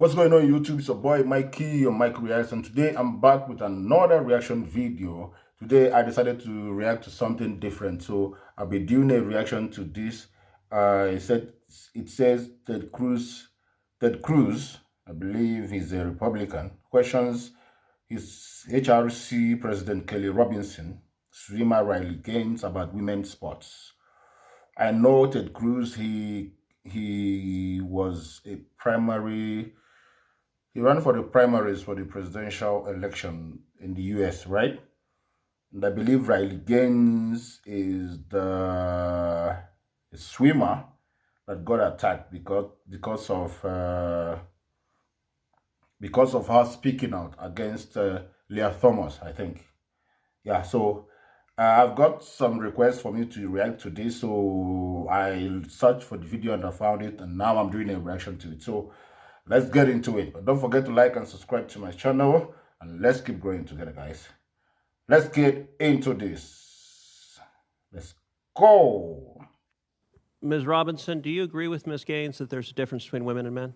What's going on YouTube? It's your boy Mikey on Mike Reacts, and today I'm back with another reaction video. Today I decided to react to something different, so I'll be doing a reaction to this. It says Ted Cruz, I believe he's a Republican, questions his HRC President Kelly Robinson, swimmer Riley Gaines about women's sports. I know Ted Cruz. He was a primary. He ran for the primaries for the presidential election in the US, right? And I believe Riley Gaines is the swimmer that got attacked because of her speaking out against Leah Thomas, I think. Yeah, so I've got some requests for me to react to this, so I searched for the video and I found it, and now I'm doing a reaction to it. So let's get into it. But don't forget to like and subscribe to my channel, and let's keep growing together, guys. Let's get into this. Let's go. Ms. Robinson, do you agree with Ms. Gaines that there's a difference between women and men?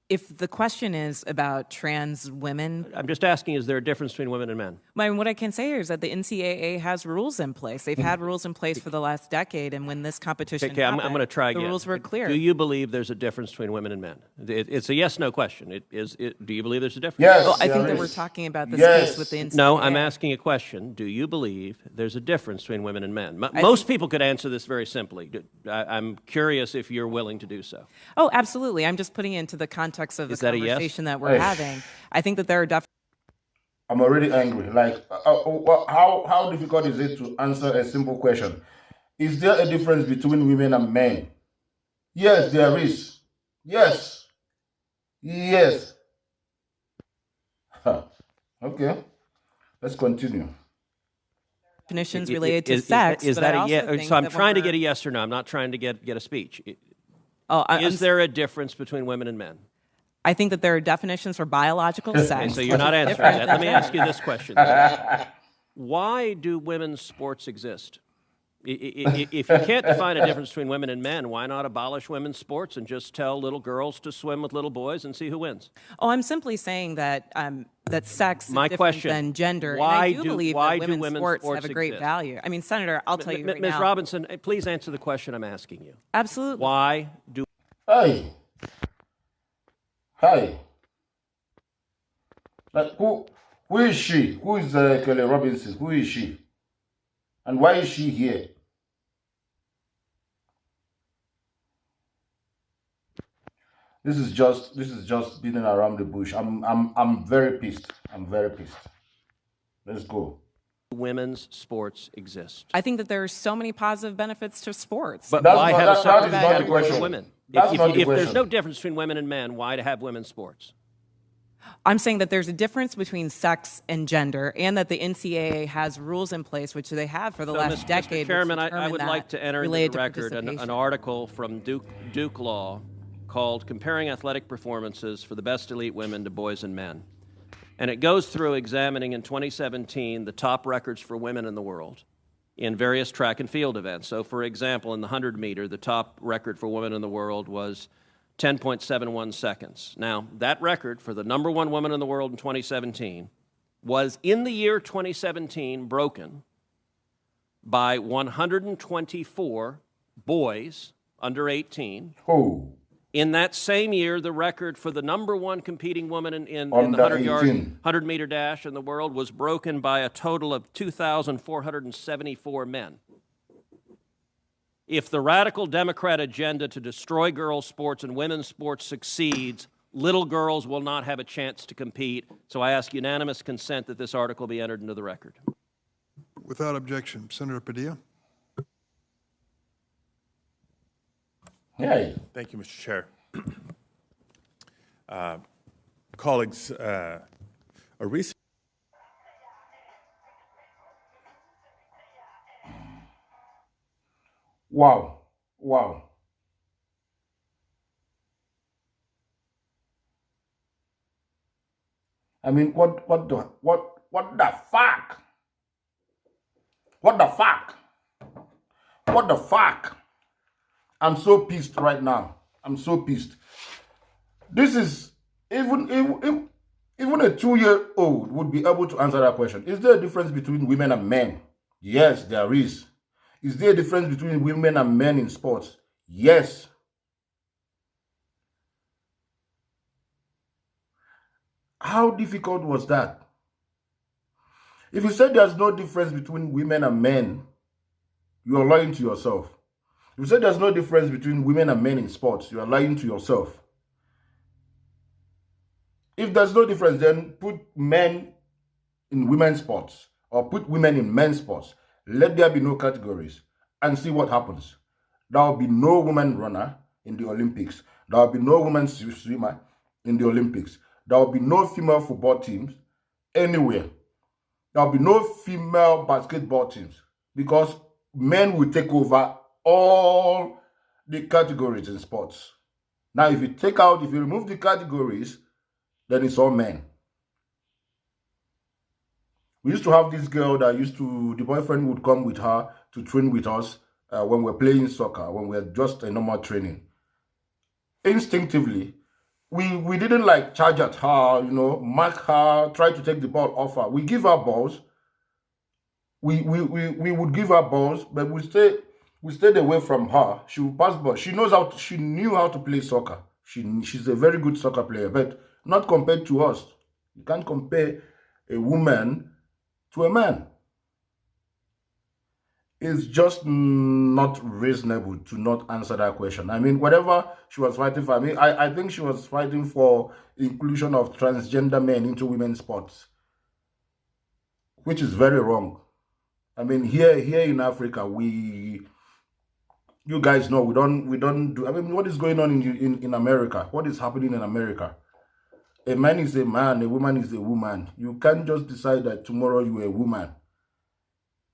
If the question is about trans women, I'm just asking, is there a difference between women and men? what I can say here is that the NCAA has rules in place. They've had rules in place for the last decade, and when this competition I'm happened, going to try again. the rules were clear. Do you believe there's a difference between women and men? It's a yes/no question. Do you believe there's a difference? Yes. Well, I think that we're talking about this case with the NCAA. No, I'm asking a question. Do you believe there's a difference between women and men? Most people could answer this very simply. I'm curious if you're willing to do so. Oh, absolutely. I'm just putting it into the context of the conversation that we're having. I think that there are definitely. I'm already angry. Like, how difficult is it to answer a simple question? Is there a difference between women and men? Yes, there is. Yes. Yes. Huh. Okay. Let's continue. Definitions related to sex. Is that a yes? So I'm trying to get a yes or no. I'm not trying to get a speech. Is there a difference between women and men? I think that there are definitions for biological sex. Okay, so you're not answering that. Let me ask you this question. Why do women's sports exist? If you can't define a difference between women and men, why not abolish women's sports and just tell little girls to swim with little boys and see who wins? Oh, I'm simply saying that that sex is different than gender. Why and I do believe that women's sports have a great exist? value. I mean, Senator, I'll tell you right now. Ms. Robinson, please answer the question I'm asking you. Absolutely. Why do... Hi. Like, who is she? Who is Kelly Robinson? Who is she? And why is she here? This is just beating around the bush. I'm very pissed. I'm very pissed. Let's go. Women's sports exist? I think that there are so many positive benefits to sports. But why have a separate category for women? If there's no difference between women and men, why to have women's sports? I'm saying that there's a difference between sex and gender, and that the NCAA has rules in place, which they have for the last decade. Mr. Chairman, I would like to enter into the record an article from Duke Law called Comparing Athletic Performances for the Best Elite Women to Boys and Men. And it goes through examining in 2017 the top records for women in the world in various track and field events. So, for example, in the 100-meter, the top record for women in the world was 10.71 seconds. Now, that record for the number one woman in the world in 2017 was, in the year 2017, broken by 124 boys under 18. Oh. In that same year, the record for the number one competing woman in the 100-meter dash in the world was broken by a total of 2,474 men. If the radical Democrat agenda to destroy girls' sports and women's sports succeeds, little girls will not have a chance to compete. So I ask unanimous consent that this article be entered into the record. Without objection. Senator Padilla. Hey. Thank you, Mr. Chair. Colleagues, a recent... Wow. Wow. I mean, what the fuck? What the fuck? What the fuck? I'm so pissed right now. I'm so pissed. This is even a 2-year-old would be able to answer that question. Is there a difference between women and men? Yes, there is. Is there a difference between women and men in sports? Yes. How difficult was that? If you said there's no difference between women and men, you are lying to yourself. If you said there's no difference between women and men in sports, you are lying to yourself. If there's no difference, then put men in women's sports or put women in men's sports. Let there be no categories and see what happens. There will be no woman runner in the Olympics. There will be no woman swimmer in the Olympics. There will be no female football teams anywhere. There will be no female basketball teams because men will take over all the categories in sports. Now, if you remove the categories, then it's all men. We used to have this girl that the boyfriend would come with her to train with us when we're playing soccer, when we're just a normal training. Instinctively, we didn't like charge at her, mark her, try to take the ball off her. We give her balls. We would give her balls, but we stayed away from her. She would pass ball. She knew how to play soccer. She's a very good soccer player, but not compared to us. You can't compare a woman to a man. It's just not reasonable to not answer that question. I mean, whatever she was fighting for, I think she was fighting for inclusion of transgender men into women's sports, which is very wrong. I mean, here in Africa, you guys know we don't do. I mean, what is going on in America? What is happening in America? A man is a man, a woman is a woman. You can't just decide that tomorrow you're a woman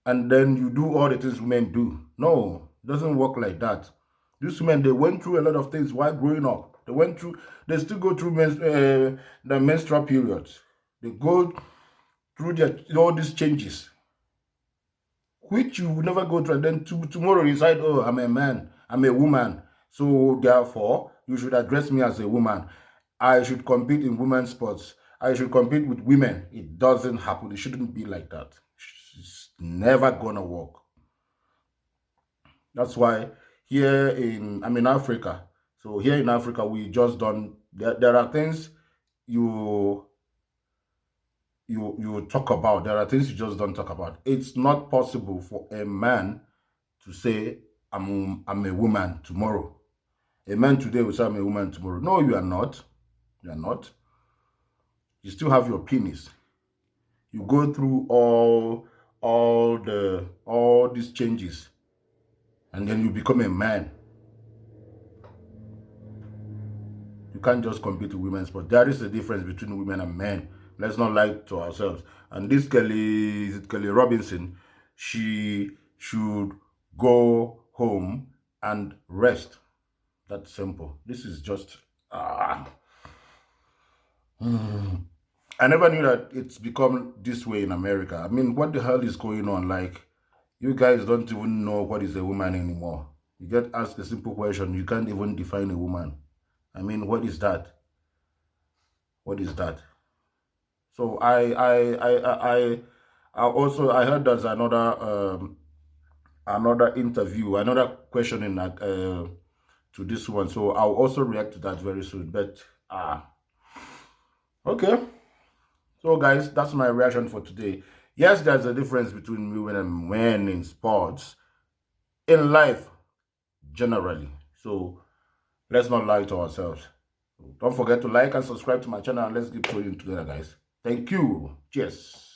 and then you do all the things women do. No, it doesn't work like that. These women, they went through a lot of things while growing up. They still go through the menstrual periods. They go through all these changes, which you will never go through. And then tomorrow you decide, oh, I'm a man, I'm a woman. So therefore, you should address me as a woman. I should compete in women's sports. I should compete with women. It doesn't happen. It shouldn't be like that. It's never gonna work. That's why here in Africa. So here in Africa, we just don't. There are things you talk about. There are things you just don't talk about. It's not possible for a man to say I'm a woman tomorrow. A man today will say I'm a woman tomorrow. No, you are not. You are not. You still have your penis. You go through all these changes, and then you become a man. You can't just compete with women's sport. There is a difference between women and men. Let's not lie to ourselves. And this Kelly Robinson, she should go home and rest. That's simple. This is just I never knew that it's become this way in America. I mean, what the hell is going on? Like, you guys don't even know what is a woman anymore. You get asked a simple question, you can't even define a woman. I mean, what is that? What is that? So I heard there's another interview, another question in that to this one. So I'll also react to that very soon. But okay. So guys, that's my reaction for today. Yes, there's a difference between women and men in sports, in life, generally. So let's not lie to ourselves. Don't forget to like and subscribe to my channel, and let's keep going together, guys. Thank you. Cheers.